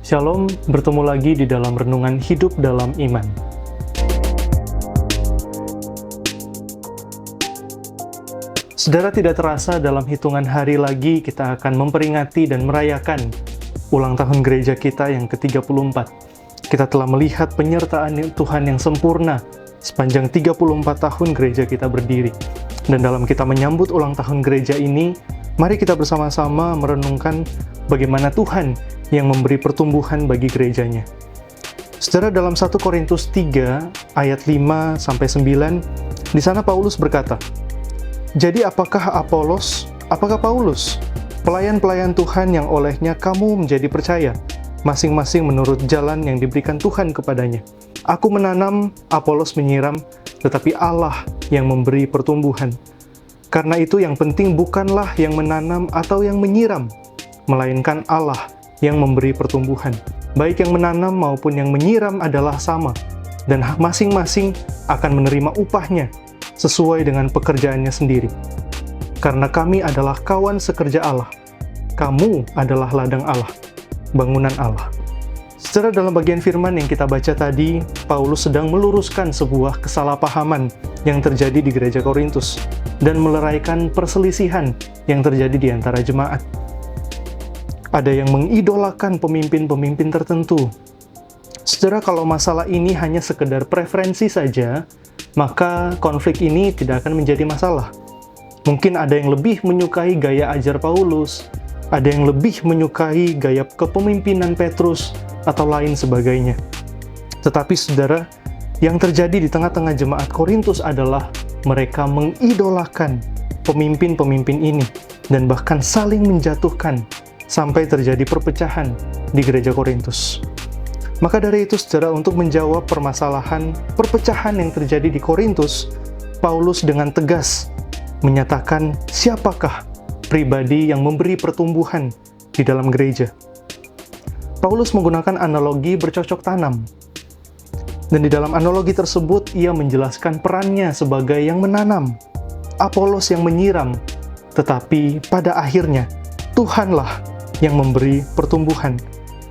Shalom, bertemu lagi di dalam Renungan Hidup dalam Iman. Saudara, tidak terasa dalam hitungan hari lagi kita akan memperingati dan merayakan ulang tahun gereja kita yang ke-34. Kita telah melihat penyertaan Tuhan yang sempurna sepanjang 34 tahun gereja kita berdiri. Dan dalam kita menyambut ulang tahun gereja ini, mari kita bersama-sama merenungkan bagaimana Tuhan yang memberi pertumbuhan bagi gerejanya. Saudara, dalam 1 Korintus 3 ayat 5-9, di sana Paulus berkata, "Jadi apakah Paulus, pelayan-pelayan Tuhan yang olehnya kamu menjadi percaya, masing-masing menurut jalan yang diberikan Tuhan kepadanya. Aku menanam, Apolos menyiram, tetapi Allah yang memberi pertumbuhan. Karena itu yang penting bukanlah yang menanam atau yang menyiram, melainkan Allah yang memberi pertumbuhan. Baik yang menanam maupun yang menyiram adalah sama, dan masing-masing akan menerima upahnya sesuai dengan pekerjaannya sendiri. Karena kami adalah kawan sekerja Allah, kamu adalah ladang Allah, bangunan Allah." Secara dalam bagian firman yang kita baca tadi, Paulus sedang meluruskan sebuah kesalahpahaman yang terjadi di gereja Korintus dan meleraikan perselisihan yang terjadi di antara jemaat. Ada yang mengidolakan pemimpin-pemimpin tertentu. Saudara, kalau masalah ini hanya sekedar preferensi saja, maka konflik ini tidak akan menjadi masalah. Mungkin ada yang lebih menyukai gaya ajar Paulus, ada yang lebih menyukai gaya kepemimpinan Petrus, atau lain sebagainya. Tetapi saudara, yang terjadi di tengah-tengah jemaat Korintus adalah mereka mengidolakan pemimpin-pemimpin ini, dan bahkan saling menjatuhkan, sampai terjadi perpecahan di gereja Korintus. Maka dari itu, saudara, untuk menjawab permasalahan perpecahan yang terjadi di Korintus, Paulus dengan tegas menyatakan siapakah pribadi yang memberi pertumbuhan di dalam gereja. Paulus menggunakan analogi bercocok tanam. Dan di dalam analogi tersebut, ia menjelaskan perannya sebagai yang menanam, Apolos yang menyiram, tetapi pada akhirnya, Tuhanlah yang memberi pertumbuhan,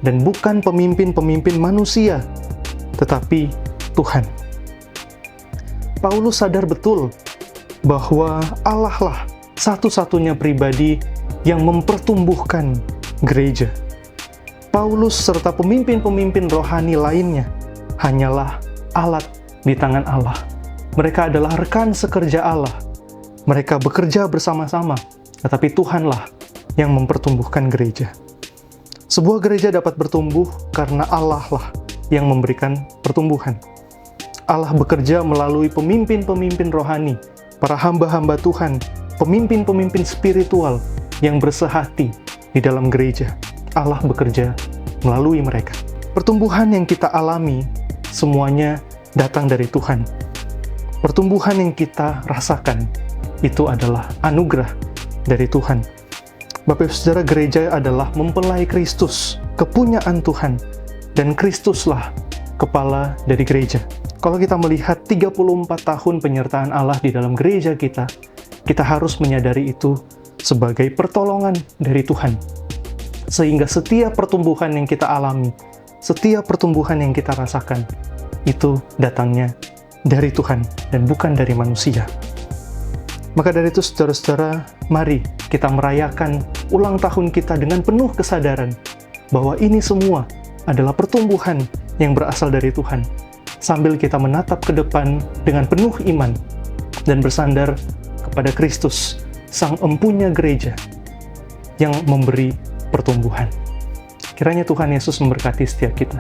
dan bukan pemimpin-pemimpin manusia, tetapi Tuhan. Paulus sadar betul bahwa Allah lah satu-satunya pribadi yang mempertumbuhkan gereja. Paulus serta pemimpin-pemimpin rohani lainnya hanyalah alat di tangan Allah. Mereka adalah rekan sekerja Allah. Mereka bekerja bersama-sama, tetapi Tuhanlah yang mempertumbuhkan gereja. Sebuah gereja dapat bertumbuh karena Allah lah yang memberikan pertumbuhan. Allah bekerja melalui pemimpin-pemimpin rohani, para hamba-hamba Tuhan, pemimpin-pemimpin spiritual yang bersehati di dalam gereja. Allah bekerja melalui mereka. Pertumbuhan yang kita alami semuanya datang dari Tuhan. Pertumbuhan yang kita rasakan itu adalah anugerah dari Tuhan. Bapak Ibu Saudara, gereja adalah mempelai Kristus, kepunyaan Tuhan, dan Kristuslah kepala dari gereja. Kalau kita melihat 34 tahun penyertaan Allah di dalam gereja kita harus menyadari itu sebagai pertolongan dari Tuhan. Sehingga setiap pertumbuhan yang kita alami, setiap pertumbuhan yang kita rasakan, itu datangnya dari Tuhan dan bukan dari manusia. Maka dari itu, saudara-saudara, mari kita merayakan ulang tahun kita dengan penuh kesadaran bahwa ini semua adalah pertumbuhan yang berasal dari Tuhan, sambil kita menatap ke depan dengan penuh iman dan bersandar kepada Kristus, Sang Empunya gereja yang memberi pertumbuhan. Kiranya Tuhan Yesus memberkati setiap kita.